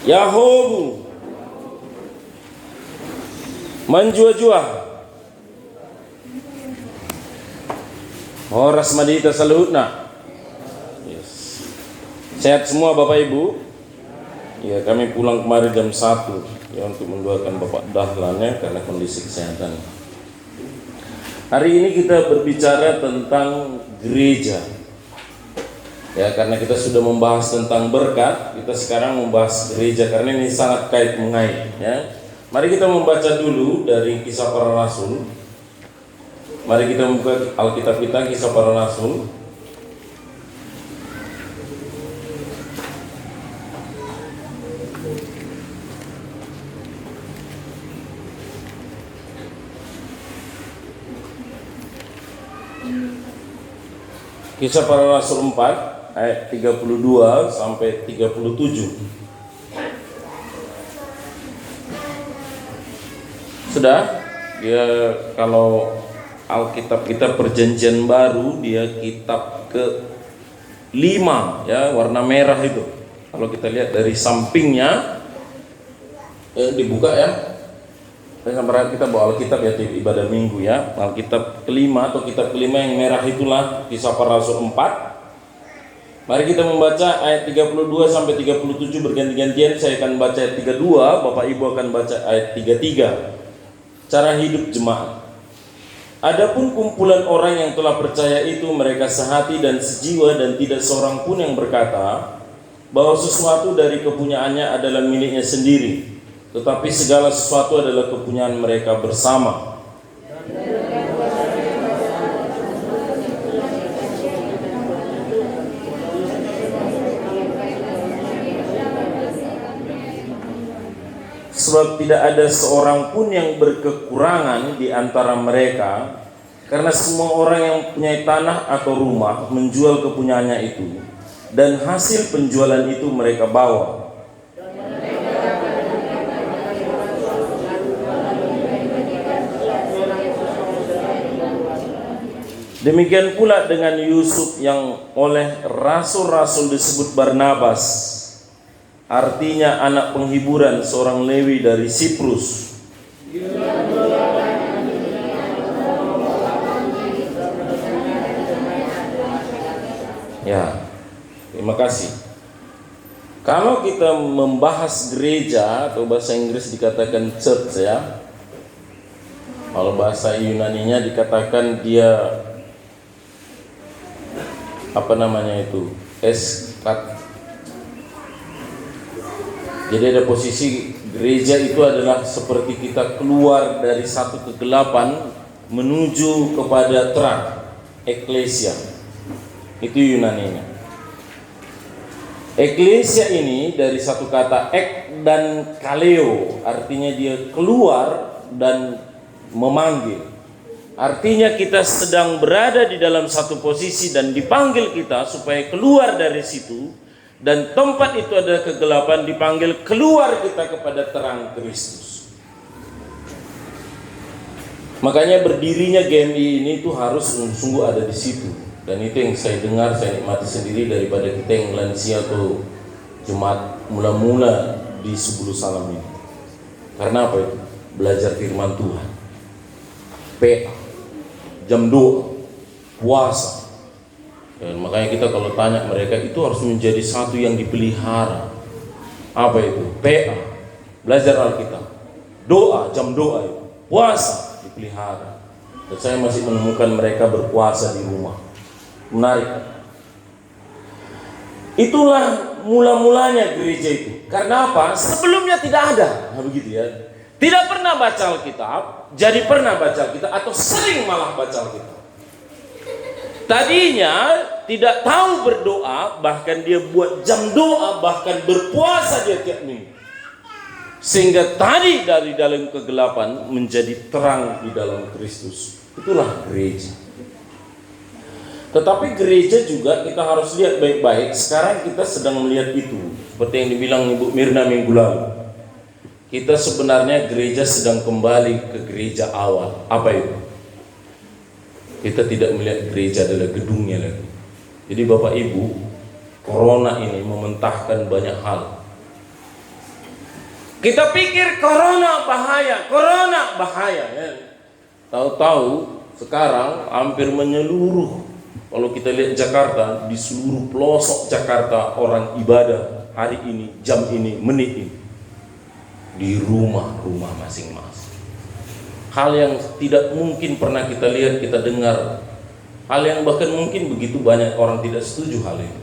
Yahobu manjua-jua horas madita saluhutna. Yes. Sehat semua Bapak Ibu? Ya, kami pulang kemarin jam 1 ya untuk mendoakan Bapak Dahlannya karena kondisi kesehatan. Hari ini kita berbicara tentang gereja. Ya, karena kita sudah membahas tentang berkat, kita sekarang membahas gereja karena ini sangat kait mengait ya. Mari kita membaca dulu dari Kisah Para Rasul. Mari kita buka Alkitab kita, Kisah Para Rasul. Kisah Para Rasul 4 ayat 32 sampai 37. Sudah? Dia kalau Alkitab kita Perjanjian Baru, dia kitab ke-5 ya, warna merah itu. Kalau kita lihat dari sampingnya dibuka ya. Kita bawa Alkitab ya di ibadah minggu ya. Alkitab ke-5 atau kitab ke-5 yang merah itulah Kisah Para Rasul 4. Mari kita membaca ayat 32 sampai 37 berganti-gantian. Saya akan baca ayat 32, Bapak Ibu akan baca ayat 33. Cara hidup jemaat. Adapun kumpulan orang yang telah percaya itu, mereka sehati dan sejiwa, dan tidak seorang pun yang berkata bahwa sesuatu dari kepunyaannya adalah miliknya sendiri, tetapi segala sesuatu adalah kepunyaan mereka bersama. Sebab tidak ada seorang pun yang berkekurangan di antara mereka, karena semua orang yang punya tanah atau rumah menjual kepunyaannya itu, dan hasil penjualan itu mereka bawa. Demikian pula dengan Yusuf yang oleh rasul-rasul disebut Barnabas, artinya anak penghiburan, seorang Lewi dari Siprus. Ya, terima kasih. Kalau kita membahas gereja atau bahasa Inggris dikatakan church ya. Kalau bahasa Yunaninya dikatakan dia Jadi ada posisi gereja itu adalah seperti kita keluar dari satu kegelapan menuju kepada terang, eklesia. Itu Yunaninya. Eklesia ini dari satu kata ek dan kaleo, artinya dia keluar dan memanggil. Artinya kita sedang berada di dalam satu posisi dan dipanggil kita supaya keluar dari situ. Dan tempat itu adalah kegelapan, dipanggil keluar kita kepada terang Kristus. Makanya berdirinya GMI ini tuh harus sungguh ada di situ. Dan itu yang saya dengar, saya nikmati sendiri daripada kita yang lansia atau jemaat mula-mula di Sebulu Salam ini. Karena apa itu? Belajar firman Tuhan, PA, jam doa, puasa. Dan makanya kita kalau tanya mereka itu harus menjadi satu yang dipelihara. Apa itu? PA, belajar Alkitab, doa, jam doa itu, puasa dipelihara. Dan saya masih menemukan mereka berpuasa di rumah. Menarik. Itulah mula-mulanya gereja itu. Karena apa? Sebelumnya tidak ada. Nah, begitu ya. Tidak pernah baca Alkitab, jadi pernah baca Alkitab atau sering malah baca Alkitab. Tadinya tidak tahu berdoa, bahkan dia buat jam doa, bahkan berpuasa dia tiap minggu. Sehingga tadi dari dalam kegelapan menjadi terang di dalam Kristus. Itulah gereja. Tetapi gereja juga kita harus lihat baik-baik. Sekarang kita sedang melihat itu, seperti yang dibilang Ibu Mirna minggu lalu. Kita sebenarnya gereja sedang kembali ke gereja awal. Apa itu? Kita tidak melihat gereja adalah gedungnya lagi. Jadi Bapak Ibu, corona ini mementahkan banyak hal. Kita pikir corona bahaya, ya. Tahu-tahu sekarang hampir menyeluruh. Kalau kita lihat Jakarta, di seluruh pelosok Jakarta orang ibadah hari ini, jam ini, menit ini di rumah-rumah masing-masing. Hal yang tidak mungkin pernah kita lihat, kita dengar. Hal yang bahkan mungkin begitu banyak orang tidak setuju hal ini.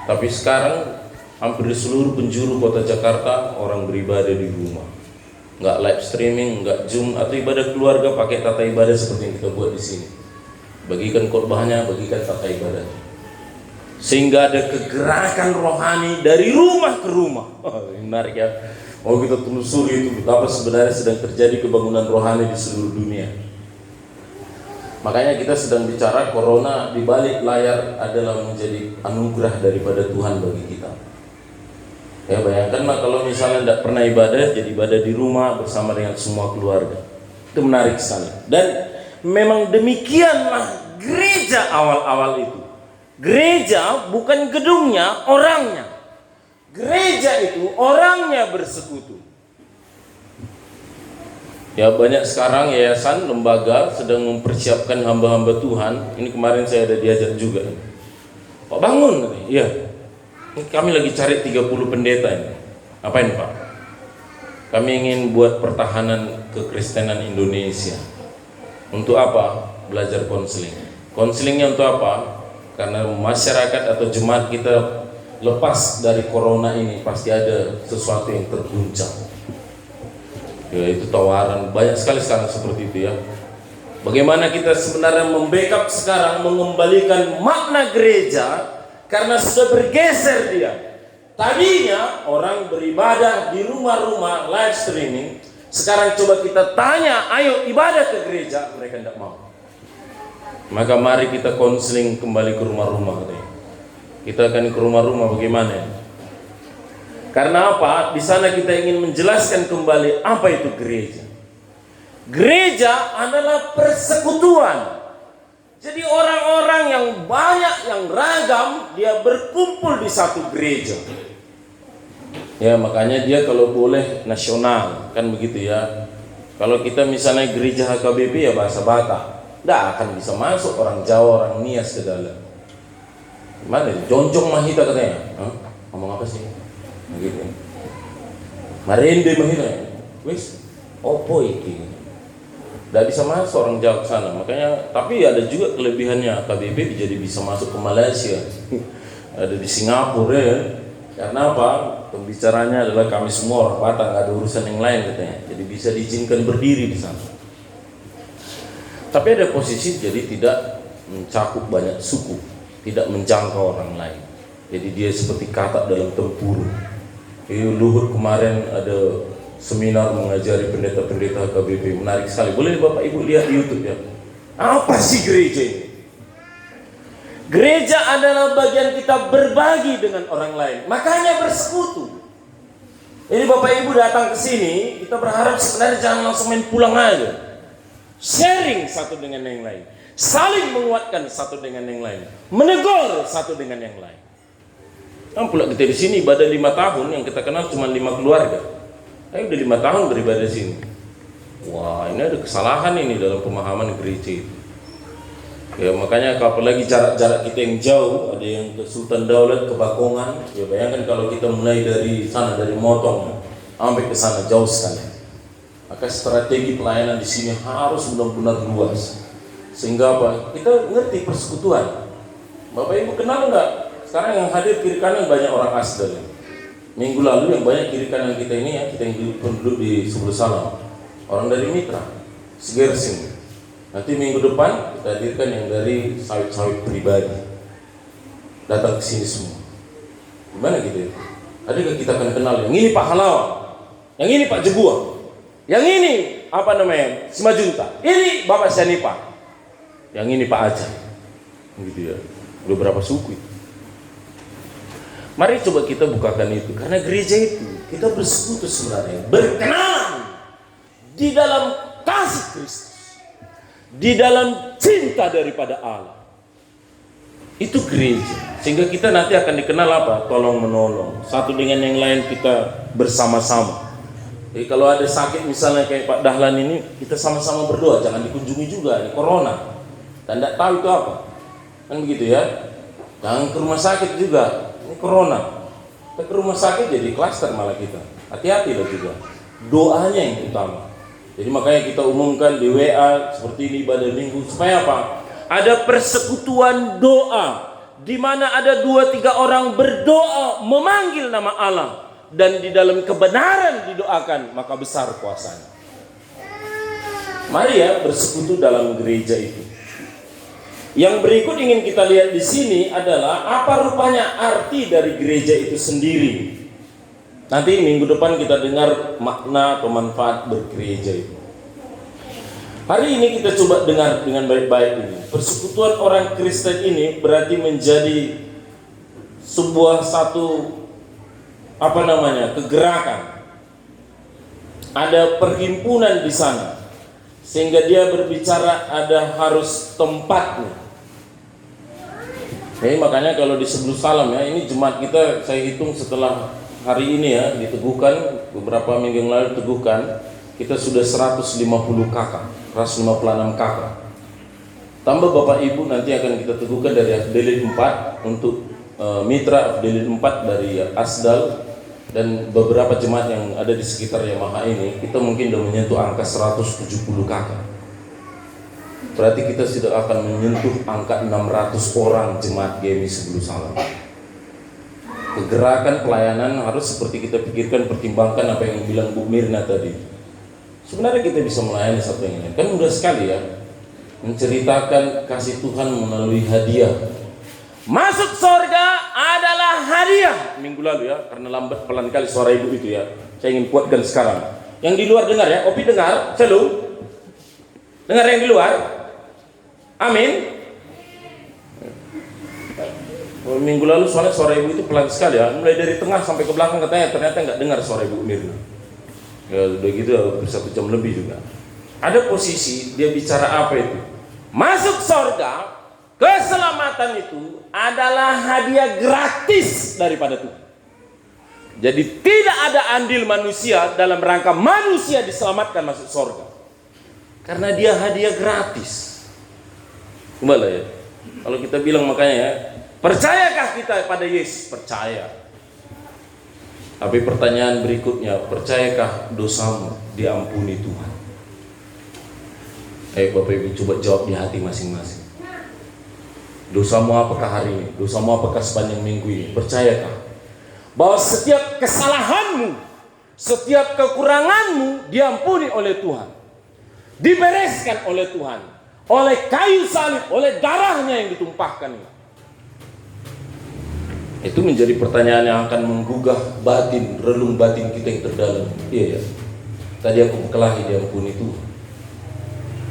Tapi sekarang hampir di seluruh penjuru kota Jakarta orang beribadah di rumah. Nggak live streaming, nggak Zoom, atau ibadah keluarga pakai tata ibadah seperti yang kita buat di sini. Bagikan khotbahnya, bagikan tata ibadah. Sehingga ada kegerakan rohani dari rumah ke rumah. Menarik ya. Oh, kita telusuri itu betapa sebenarnya sedang terjadi kebangunan rohani di seluruh dunia. Makanya kita sedang bicara corona di balik layar adalah menjadi anugerah daripada Tuhan bagi kita. Ya, bayangkanlah kalau misalnya tidak pernah ibadah, jadi ibadah di rumah bersama dengan semua keluarga. Itu menarik sekali. Dan memang demikianlah gereja awal-awal itu. Gereja bukan gedungnya, orangnya. Gereja itu orangnya bersekutu. Ya, banyak sekarang yayasan, lembaga sedang mempersiapkan hamba-hamba Tuhan. Ini kemarin saya ada diajak juga. Pak bangun, iya. Kami lagi cari 30 pendeta ini. Apain Pak? Kami ingin buat pertahanan kekristenan Indonesia. Untuk apa? Belajar konseling. Konselingnya untuk apa? Karena masyarakat atau jemaat kita lepas dari corona ini pasti ada sesuatu yang terguncang. Ya, itu tawaran banyak sekali sekarang seperti itu ya. Bagaimana kita sebenarnya membackup sekarang, mengembalikan makna gereja, karena sudah bergeser dia. Tadinya orang beribadah di rumah-rumah live streaming. Sekarang coba kita tanya, ayo ibadah ke gereja, mereka tidak mau. Maka mari kita konseling kembali ke rumah-rumah. Kita akan ke rumah-rumah bagaimana ya? Karena apa? Di sana kita ingin menjelaskan kembali apa itu gereja. Gereja adalah persekutuan. Jadi orang-orang yang banyak, yang ragam, dia berkumpul di satu gereja. Ya, makanya dia kalau boleh nasional, kan begitu ya. Kalau kita misalnya gereja HKBP ya bahasa Batak, tidak akan bisa masuk orang Jawa, orang Nias ke dalam. Gimana? Jonjong Mahita katanya. Hah? Ngomong apa sih? Begitu. Marende Mahita. Wis, opo iki? Tidak bisa masuk orang Jawa ke sana. Makanya, tapi ada juga kelebihannya, KBP jadi bisa masuk ke Malaysia. Ada di Singapura ya. Karena apa? Pembicaranya adalah kami semua orang Batak, nggak ada urusan yang lain katanya. Jadi bisa diizinkan berdiri di sana. Tapi ada posisi jadi tidak mencakup banyak suku, tidak menjangkau orang lain. Jadi dia seperti katak dalam tempurung. Luhut kemarin ada seminar mengajari pendeta-pendeta KBP, menarik sekali. Boleh Bapak Ibu lihat di YouTube ya. Apa sih gereja ini? Gereja adalah bagian kita berbagi dengan orang lain. Makanya bersekutu. Jadi Bapak Ibu datang ke sini, kita berharap sebenarnya jangan langsung main pulang aja. Sharing satu dengan yang lain, saling menguatkan satu dengan yang lain, menegur satu dengan yang lain. Kan pula kita di sini ibadah 5 tahun, yang kita kenal cuma 5 keluarga. Udah 5 tahun beribadah di sini. Wah, ini ada kesalahan ini dalam pemahaman gereja itu. Ya, makanya apalagi jarak-jarak kita yang jauh, ada yang ke Sultan Daulat, ke Bakongan. Ya bayangkan kalau kita mulai dari sana, dari Motong sampai ke sana jauh sekali. Maka strategi pelayanan di sini harus benar-benar luas. Sehingga apa? Kita ngerti persekutuan. Bapak Ibu kenal nggak? Sekarang yang hadir kiri kanan banyak orang Asdal. Minggu lalu yang banyak kiri kanan kita ini ya, kita yang penduduk di sebelah sana, orang dari Mitra, Segersing. Nanti minggu depan kita hadirkan yang dari sawit-sawit pribadi, datang ke sini semua. Gimana gitu? Adakah kita akan kenal yang ini Pak Halawan, yang ini Pak Jebuah, yang ini apa namanya Simajunta, ini Bapak Syanipa, yang ini Pak Aja, gitu ya. Udah berapa suku itu? Mari coba kita bukakan itu, karena gereja itu kita bersekutu sebenarnya, berkenalan di dalam kasih Kristus, di dalam cinta daripada Allah. Itu gereja. Sehingga kita nanti akan dikenal apa? Tolong menolong. Satu dengan yang lain kita bersama-sama. Jadi kalau ada sakit misalnya kayak Pak Dahlan ini, kita sama-sama berdoa, jangan dikunjungi juga, ini corona. Dan tidak tahu itu apa. Kan begitu ya. Jangan ke rumah sakit juga, ini corona. Kita ke rumah sakit jadi klaster malah kita. Hati-hati lah juga. Doanya yang utama. Jadi makanya kita umumkan di WA seperti ini ibadah minggu supaya apa? Ada persekutuan doa di mana ada 2-3 orang berdoa memanggil nama Allah dan di dalam kebenaran didoakan, maka besar kuasanya. Mari ya bersekutu dalam gereja itu. Yang berikut ingin kita lihat di sini adalah apa rupanya arti dari gereja itu sendiri. Nanti minggu depan kita dengar makna atau manfaat bergereja itu. Hari ini kita coba dengar dengan baik-baik ini. Persekutuan orang Kristen ini berarti menjadi sebuah satu kegerakan. Ada perhimpunan di sana. Sehingga dia berbicara ada harus tempatnya. Jadi makanya kalau di Sebelum Salam ya, ini jemaat kita saya hitung setelah hari ini ya diteguhkan, beberapa minggu yang lalu diteguhkan, kita sudah 150 kakak, 156 kakak. Tambah Bapak Ibu nanti akan kita teguhkan dari Afdelid 4 untuk mitra Afdelid 4 dari Asdal dan beberapa jemaat yang ada di sekitar Yamaha ini, kita mungkin sudah menyentuh angka 170 kakak. Berarti kita sudah akan menyentuh angka 600 orang jemaat GMI Sebelum Salam. Kegerakan pelayanan harus seperti kita pikirkan, pertimbangkan apa yang bilang Bu Mirna tadi. Sebenarnya kita bisa melayani satu yang lain. Kan mudah sekali ya menceritakan kasih Tuhan melalui hadiah. Masuk surga adalah hadiah. Minggu lalu ya, karena lambat pelan kali suara ibu itu ya. Saya ingin kuatkan sekarang. Yang di luar dengar ya, Opi dengar, Selu. Dengar yang di luar. Amin. Minggu lalu soalnya suara ibu itu pelan sekali ya. Mulai dari tengah sampai ke belakang katanya ternyata nggak dengar suara ibu Mirna. Ya udah gitu hampir 1 jam lebih juga. Ada posisi dia bicara apa itu? Masuk surga, keselamatan itu adalah hadiah gratis daripada Tuhan. Jadi tidak ada andil manusia dalam rangka manusia diselamatkan masuk surga. Karena dia hadiah gratis. Kembali ya. Kalau kita bilang makanya ya, percayakah kita pada Yesus? Percaya. Tapi pertanyaan berikutnya, percayakah dosamu diampuni Tuhan? Bapak Ibu coba jawab di hati masing-masing. Dosamu apakah hari ini? Dosamu apakah sepanjang minggu ini? Percayakah bahwa setiap kesalahanmu, setiap kekuranganmu diampuni oleh Tuhan, dibereskan oleh Tuhan, oleh kayu salib, oleh darahnya yang ditumpahkan ini? Itu menjadi pertanyaan yang akan menggugah batin, relung batin kita yang terdalam. Iya ya, tadi aku berkelahi diampuni Tuhan.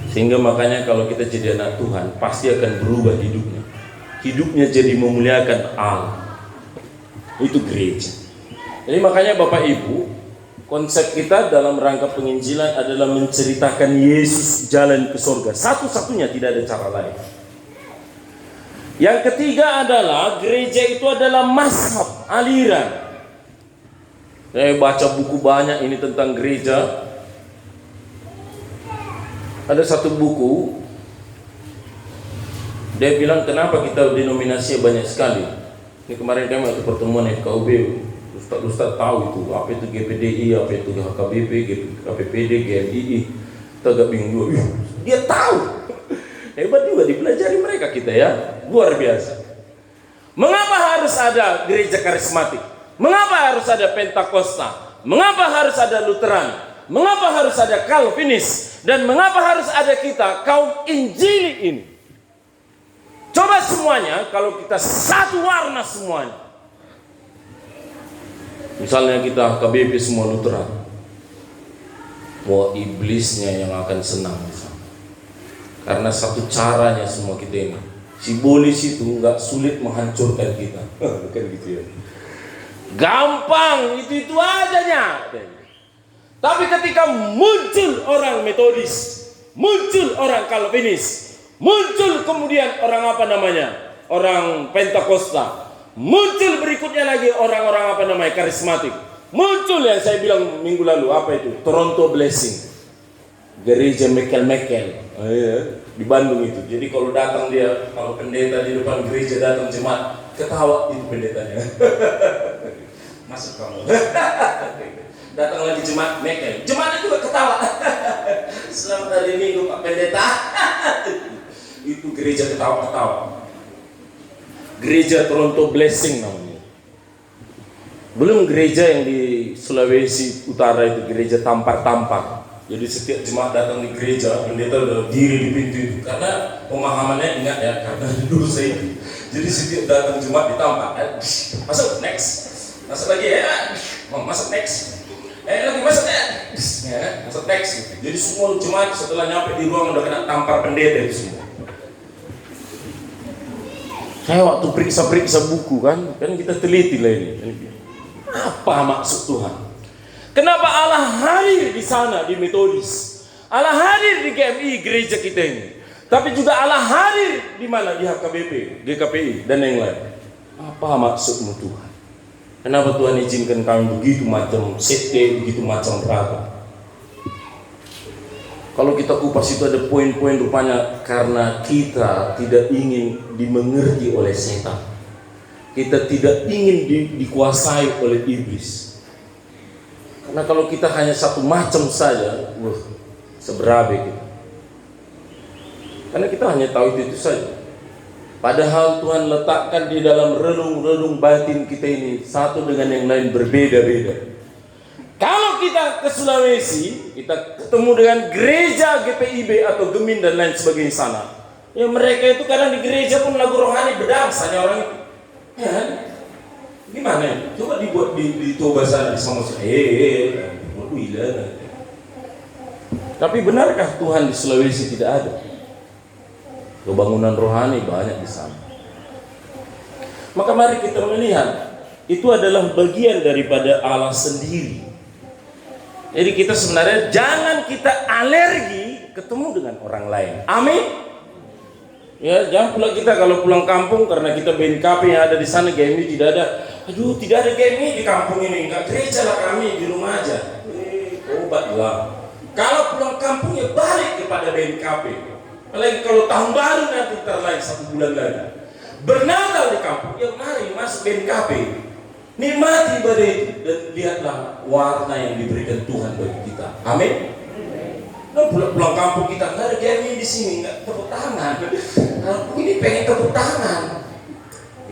Sehingga makanya kalau kita jadi anak Tuhan, pasti akan berubah hidupnya. Hidupnya jadi memuliakan Allah. Itu gereja. Jadi makanya Bapak Ibu, konsep kita dalam rangka penginjilan adalah menceritakan Yesus jalan ke surga. Satu-satunya, tidak ada cara lain. Yang ketiga adalah gereja itu adalah mazhab, aliran. Saya baca buku banyak ini tentang gereja. Ada satu buku, dia bilang kenapa kita denominasinya banyak sekali. Ini kemarin kami waktu pertemuan FKUB, Ustaz tahu itu apa itu GPDI, apa itu HKBP, KPPD, GMII. Kita agak bingung juga. Dia tahu. Hebat juga dipelajari mereka kita ya, luar biasa. Mengapa harus ada gereja karismatik? Mengapa harus ada Pentakosta? Mengapa harus ada Lutheran? Mengapa harus ada Calvinis? Dan mengapa harus ada kita kaum Injili ini? Coba semuanya kalau kita satu warna semuanya. Misalnya kita KBP semua Lutheran. Wah, iblisnya yang akan senang misalnya. Karena satu caranya semua kita ini. Si Bolis itu nggak sulit menghancurkan kita. Bukan gitu ya. Gampang, itu aja. Tapi ketika muncul orang Metodis, muncul orang Calvinis, muncul kemudian orang orang Pentakosta, muncul berikutnya lagi orang-orang karismatik. Muncul yang saya bilang minggu lalu, apa itu? Toronto Blessing. Gereja Mekel-Mekel. Oh, iya. Di Bandung itu. Jadi kalau datang dia, kalau pendeta di depan gereja datang jemaat, ketawa itu pendetanya. Masuk kamu. Datang lagi jemaat Mekel. Jemaatnya juga ketawa. Selamat hari Minggu Pak Pendeta. Itu gereja ketawa-ketawa. Gereja Toronto Blessing namanya. Belum gereja yang di Sulawesi Utara itu, gereja tampar-tampar. Jadi setiap jemaat datang di gereja, pendeta udah diri di pintu itu. Karena pemahamannya, ingat ya, karena dulu saya itu. Jadi setiap datang jemaat ditampar. Masuk, next. Masuk lagi ya, masuk next. Lagi masuk ya, masuk next. Jadi semua jemaat setelah nyampe di ruang udah kena tampar pendeta itu semua. Kayak waktu periksa-periksa buku kan kita teliti lah ini. Apa maksud Tuhan? Kenapa Allah hadir di sana di Metodis? Allah hadir di GMI gereja kita ini. Tapi juga Allah hadir di mana? Di HKBP, GKPI dan yang lain. Apa maksudmu Tuhan? Kenapa Tuhan izinkan kami begitu macam sekte, begitu macam beragam? Kalau kita kupas itu ada poin-poin rupanya karena kita tidak ingin dimengerti oleh setan. Kita tidak ingin dikuasai oleh iblis. Karena kalau kita hanya satu macam saja, seberabe kita. Karena kita hanya tahu itu saja. Padahal Tuhan letakkan di dalam relung-relung batin kita ini satu dengan yang lain berbeda-beda. Kalau kita ke Sulawesi, kita ketemu dengan gereja GPIB atau Gemin dan lain sebagainya sana. Ya mereka itu kadang di gereja pun lagu rohani berdangsanya orang itu. Ya, gimana ya? Coba dibuat dicoba sana sama saya. Tapi benarkah Tuhan di Sulawesi tidak ada? Kebangunan rohani banyak di sana. Maka mari kita melihat itu adalah bagian daripada Allah sendiri. Jadi kita sebenarnya jangan kita alergi ketemu dengan orang lain. Amin. Ya, jangan pula kita kalau pulang kampung karena kita BNKP yang ada di sana, GMI tidak ada. Aduh, tidak ada GMI di kampung ini, enggak gereja lah kami di rumah aja. Obatlah. Kalau pulang kampung ya balik kepada BNKP. Apalagi kalau tahun baru nanti terlain 1 bulan lagi. Bernatal di kampung, ya mari masuk BNKP. Nikmati ibadah itu dan lihatlah warna yang diberikan Tuhan bagi kita. Amin. Nah, pulang kampung kita nggak ada GMI di sini, nggak tepuk tangan. Aku ini pengen tepuk tangan.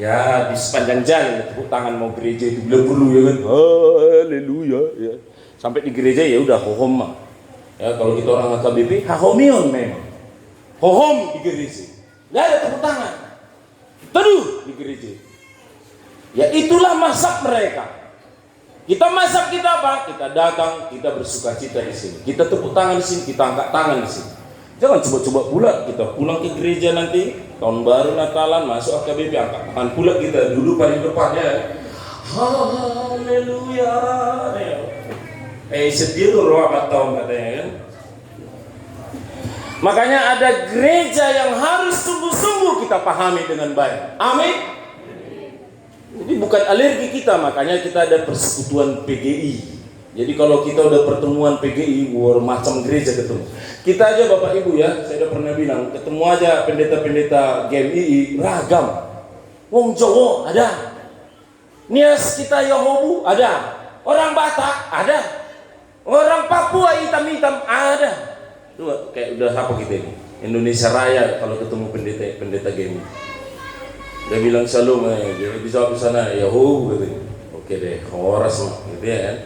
Ya di sepanjang jalan tepuk tangan mau gereja itu bila perlu ya kan. Haleluya ya. Sampai di gereja ya udah hohom. Ya kalau kita orang HKBP, hahomion memang. Hohom di gereja. Nggak ada tepuk tangan. Teduh di gereja. Ya itulah mazhab mereka. Kita mazhab kita apa? Kita datang, kita bersukacita di sini. Kita tepuk tangan di sini, kita angkat tangan di sini. Jangan coba-coba pula kita pulang ke gereja nanti tahun baru Natalan masuk HKBP angkat tangan pula kita dulu paling depan ya. Haleluya. Sedih tuh roh apa tahun katanya kan. Makanya ada gereja yang harus sungguh-sungguh kita pahami dengan baik. Amin. Jadi bukan alergi kita, makanya kita ada persekutuan PGI. Jadi kalau kita udah pertemuan PGI, macam gereja ketemu. Kita aja Bapak Ibu ya, saya udah pernah bilang, ketemu aja pendeta-pendeta GMI ragam. Wong Jawa ada, Nias kita Yahobu ada, orang Batak ada, orang Papua hitam-hitam ada. Tuh kayak udah apa kita ini? Indonesia Raya kalau ketemu pendeta GMI. Dia bilang shalom, dia bisa ke sana, Yahobu katanya. Oke deh, horas mah, gitu ya kan?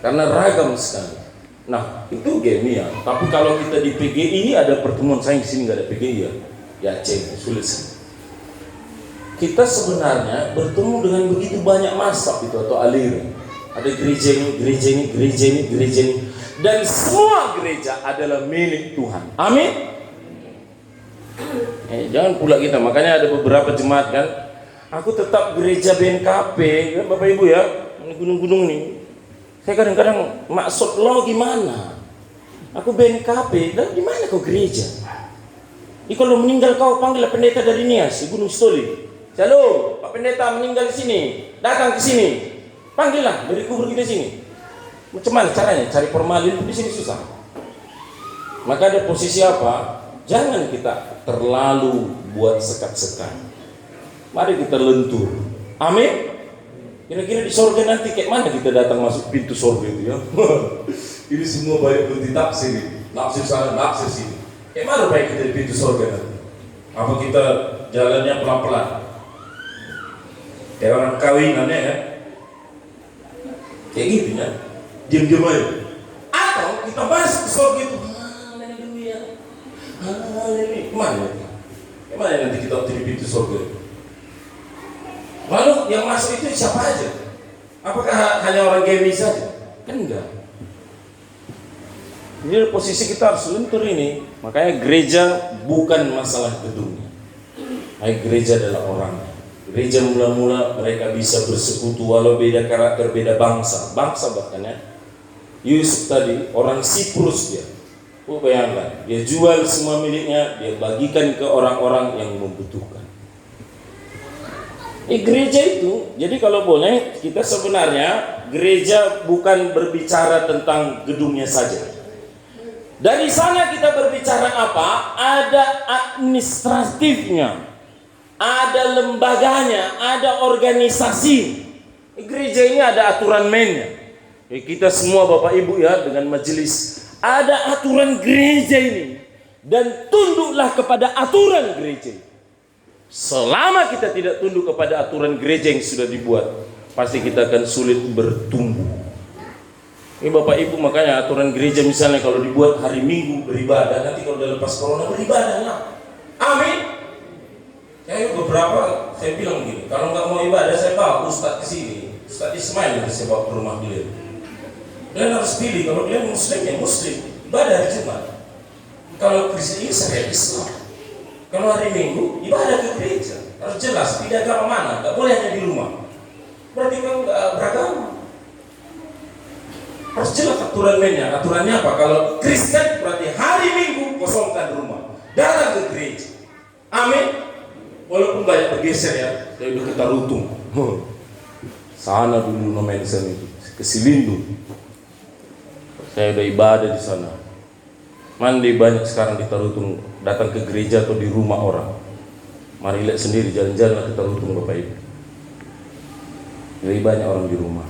Karena ragam sekali. Nah, itu GMI ya. Tapi kalau kita di PGI ada pertemuan, saya di sini nggak ada PGI ya. Ya ceng, sulit sih. Kita sebenarnya bertemu dengan begitu banyak mazhab itu atau aliran. Ada gereja ini, gereja ini, gereja ini, gereja ini, dan semua gereja adalah milik Tuhan. Amin. Jangan pula kita, makanya ada beberapa jemaat kan, aku tetap gereja BNKP, ya, Bapak Ibu ya, ini gunung-gunung nih. Saya kadang-kadang maksud lo gimana? Aku BNKP, dan gimana kau gereja? Kalau meninggal kau panggil pendeta dari Nias, di Gunung Stoli. Shalom, Pak Pendeta meninggal di sini, datang ke sini. Panggillah dari kubur kita sini. Macam mana caranya? Cari formalin di sini susah. Maka ada posisi apa? Jangan kita terlalu buat sekat-sekat. Mari kita lentur. Amin. Kira-kira di sorga nanti kayak mana kita datang masuk pintu sorga itu ya? Ini semua banyak multitafsir ini. Nafsir sana, nafsir sini. Kayak mana baik kita di pintu sorga nanti? Apa kita jalannya pelan-pelan? Kayak orang kawinannya ya? Kayak gitu ya? Diam-diam aja. Atau kita masuk ke sorga itu. Haleluya. Haleluya. Kemana nanti kita waktu di pintu sorga? Lalu yang masuk itu siapa aja? Apakah hanya orang gemis saja? Kan enggak. Jadi posisi kita harus lentur ini. Makanya gereja bukan masalah gedungnya. Gereja adalah orang. Gereja mula-mula mereka bisa bersekutu walau beda karakter, beda bangsa. Bangsa bahkan ya. Yusuf tadi orang Siprus dia. Bayangkan, dia jual semua miliknya, dia bagikan ke orang-orang yang membutuhkan. Gereja itu, jadi kalau boleh kita sebenarnya gereja bukan berbicara tentang gedungnya saja. Dari sana kita berbicara apa? Ada administratifnya, ada lembaganya, ada organisasi. Gereja ini ada aturan mainnya. Kita semua Bapak Ibu ya dengan majelis ada aturan gereja ini dan tunduklah kepada aturan gereja. Selama kita tidak tunduk kepada aturan gereja yang sudah dibuat, pasti kita akan sulit bertumbuh. Ini Bapak Ibu, makanya aturan gereja misalnya kalau dibuat hari Minggu beribadah, nanti kalau udah lepas corona beribadah lah. Amin. Saya beberapa saya bilang gini, kalau nggak mau ibadah saya bawa Ustadz ke sini, Ustadz Ismail nanti saya bawa ke rumah beliau. Kalian harus pilih, kalau kalian Muslim ya Muslim, ibadah hari Jumat. Kalau Kristen ini saya Islam. Kalau hari Minggu ibadah ke gereja harus jelas, tidak agama mana, nggak boleh hanya di rumah. Berarti kamu nggak beragama. Harus jelas aturan mainnya. Aturannya apa? Kalau Kristen berarti hari Minggu kosongkan rumah, datang ke gereja. Amin. Walaupun banyak bergeser ya, dari kita rutung. Sana dulu nomen sana itu ke Silindu. Saya udah ibadah di sana. Mandi banyak sekarang di Tarutung datang ke gereja atau di rumah orang. Mari lihat sendiri jalan-jalan ke Tarutung Bapak Ibu. Lebih banyak orang di rumah.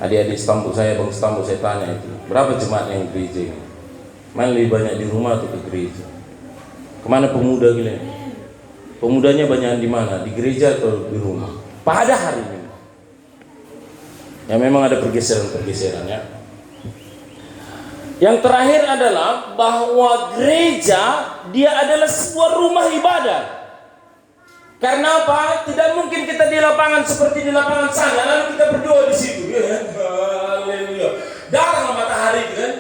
Adik-adik Stambul saya, Bang Stambul saya tanya itu, berapa jemaat yang gereja ini? Mana lebih banyak di rumah atau ke gereja? Kemana pemuda gila? Pemudanya banyak di mana? Di gereja atau di rumah? Pada hari ini. Ya memang ada pergeseran-pergeseran ya. Yang terakhir adalah bahwa gereja dia adalah sebuah rumah ibadah. Karena apa? Tidak mungkin kita di lapangan seperti di lapangan sana lalu kita berdoa di situ. Ya, haleluya. Datang matahari kan.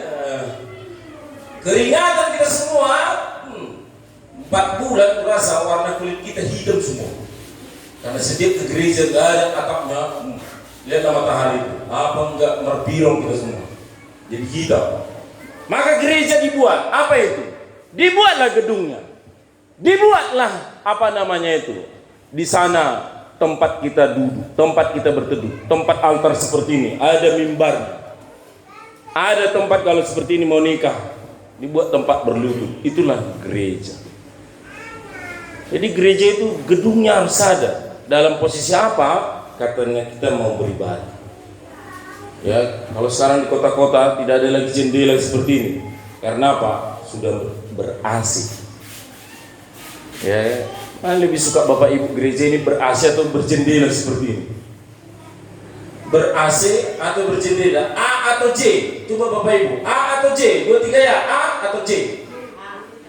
Keringatan kita semua 4 bulan terasa warna kulit kita hitam semua. Karena setiap ke gereja enggak ada atapnya. Lihatlah matahari itu. Apa enggak merbirong kita semua. Jadi hitam. Maka gereja dibuat, apa itu? Dibuatlah gedungnya. Dibuatlah apa namanya itu? Di sana tempat kita duduk, tempat kita berteduh, tempat altar seperti ini, ada mimbar. Ada tempat kalau seperti ini mau nikah, dibuat tempat berlutut. Itulah gereja. Jadi gereja itu gedungnya harus ada. Dalam posisi apa? Katanya kita mau beribadah. Ya, kalau sekarang di kota-kota tidak ada lagi jendela seperti ini. Karena apa? Sudah ber-AC. Ya, mana lebih suka Bapak Ibu gereja ini ber-AC atau berjendela seperti ini? Ber-AC atau berjendela? A atau J? Coba Bapak Ibu, A atau J? 2, 3 ya, A atau J?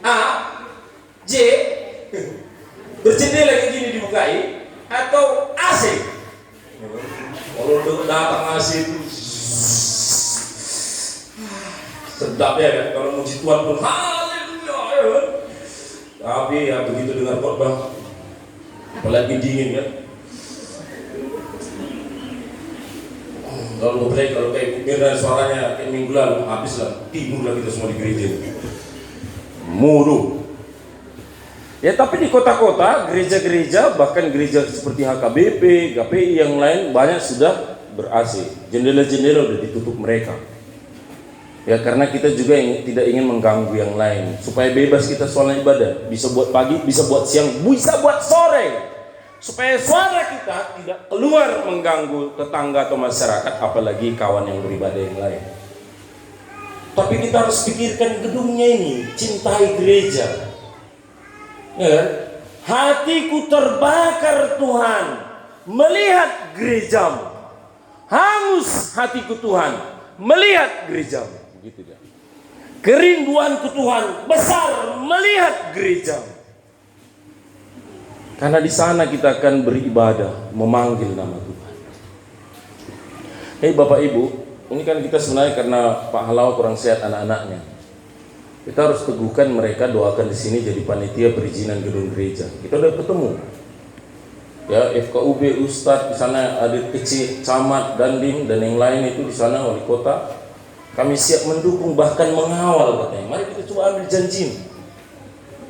A, J. Berjendela kayak gini dibukai atau AC? Kalau datang AC itu sedap ya kan, kalau muji Tuhan pun haleluya ya. Tapi ya begitu dengar khotbah apalagi dingin kan. Kalau kayak Mirna suaranya kayak minggu lalu habis lah, tidurlah kita semua di gereja. Muru. Ya, tapi di kota-kota, gereja-gereja, bahkan gereja seperti HKBP, GPI yang lain banyak sudah ber-AC. Jendela-jendela udah ditutup mereka. Ya, karena kita juga tidak ingin mengganggu yang lain, supaya bebas kita soalnya ibadah. Bisa buat pagi, bisa buat siang, bisa buat sore. Supaya suara kita tidak keluar mengganggu tetangga atau masyarakat, apalagi kawan yang beribadah yang lain. Tapi kita harus pikirkan gedungnya ini, cintai gereja. Ya, hatiku terbakar Tuhan melihat gerejamu. Hangus hatiku Tuhan melihat gerejamu. Begitu dia. Kerinduanku Tuhan besar melihat gerejamu. Karena di sana kita akan beribadah, memanggil nama Tuhan. Hei Bapak Ibu, ini kan kita sebenarnya karena Pak Halal kurang sehat anak-anaknya. Kita harus teguhkan mereka, doakan di sini jadi panitia perizinan gedung gereja. Kita udah ketemu. Ya, FKUB, Ustadz di sana, adik kecil, camat, dandim dan yang lain itu di sana, wali kota. Kami siap mendukung bahkan mengawal katanya. Mari kita coba ambil janji.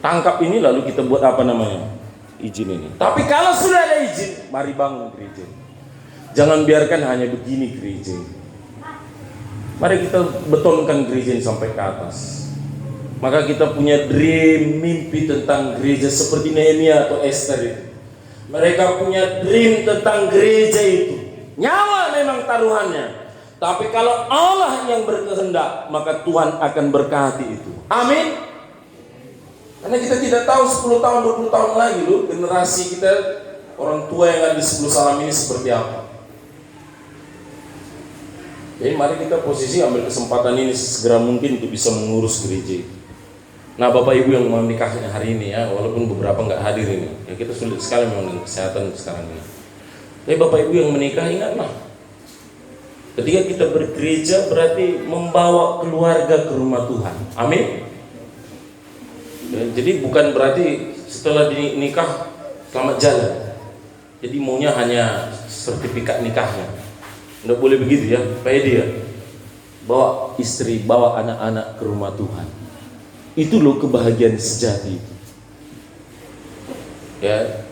Tangkap ini lalu kita buat apa namanya? Izin ini. Tapi kalau sudah ada izin, mari bangun gereja. Jangan biarkan hanya begini gereja. Mari kita betonkan gereja ini sampai ke atas. Maka kita punya dream, mimpi tentang gereja seperti Nehemia atau Esther itu. Mereka punya dream tentang gereja itu. Nyawa memang taruhannya. Tapi kalau Allah yang berkehendak, maka Tuhan akan berkati itu. Amin. Karena kita tidak tahu 10 tahun, 20 tahun lagi loh, generasi kita, orang tua yang ada di Sepuluh Salam ini seperti apa. Jadi mari kita posisi ambil kesempatan ini segera mungkin untuk bisa mengurus gereja itu. Nah Bapak Ibu yang mau menikahnya hari ini ya, walaupun beberapa nggak hadir ini, ya kita sulit sekali memang dengan kesehatan sekarang ini. Tapi Bapak Ibu yang menikah ingatlah, ketika kita bergereja berarti membawa keluarga ke rumah Tuhan. Amin. Ya, jadi bukan berarti setelah dinikah selamat jalan. Jadi maunya hanya sertifikat nikahnya. Nggak boleh begitu ya, supaya dia bawa istri, bawa anak-anak ke rumah Tuhan. Itu loh kebahagiaan sejati. Ya,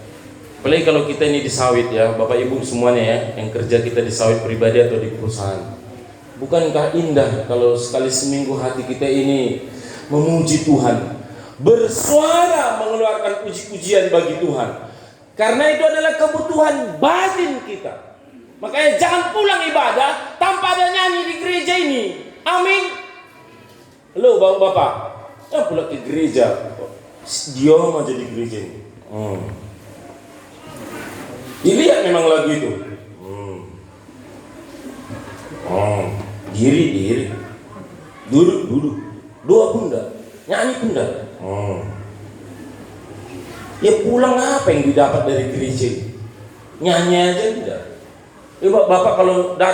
apalagi kalau kita ini di sawit ya, Bapak Ibu semuanya ya, yang kerja kita di sawit pribadi atau di perusahaan. Bukankah indah kalau sekali seminggu hati kita ini memuji Tuhan, bersuara mengeluarkan puji-pujian bagi Tuhan. Karena itu adalah kebutuhan batin kita. Makanya jangan pulang ibadah tanpa ada nyanyi di gereja ini. Amin. Halo Bapak-bapak, yang pulang ke gereja, diam aja di gereja ini. Dilihat memang lagu itu. Diri. Duduk. Doa pun enggak, nyanyi pun enggak. Ya pulang apa yang didapat dari gereja? Nyanyi aja enggak. Bapak kalau datang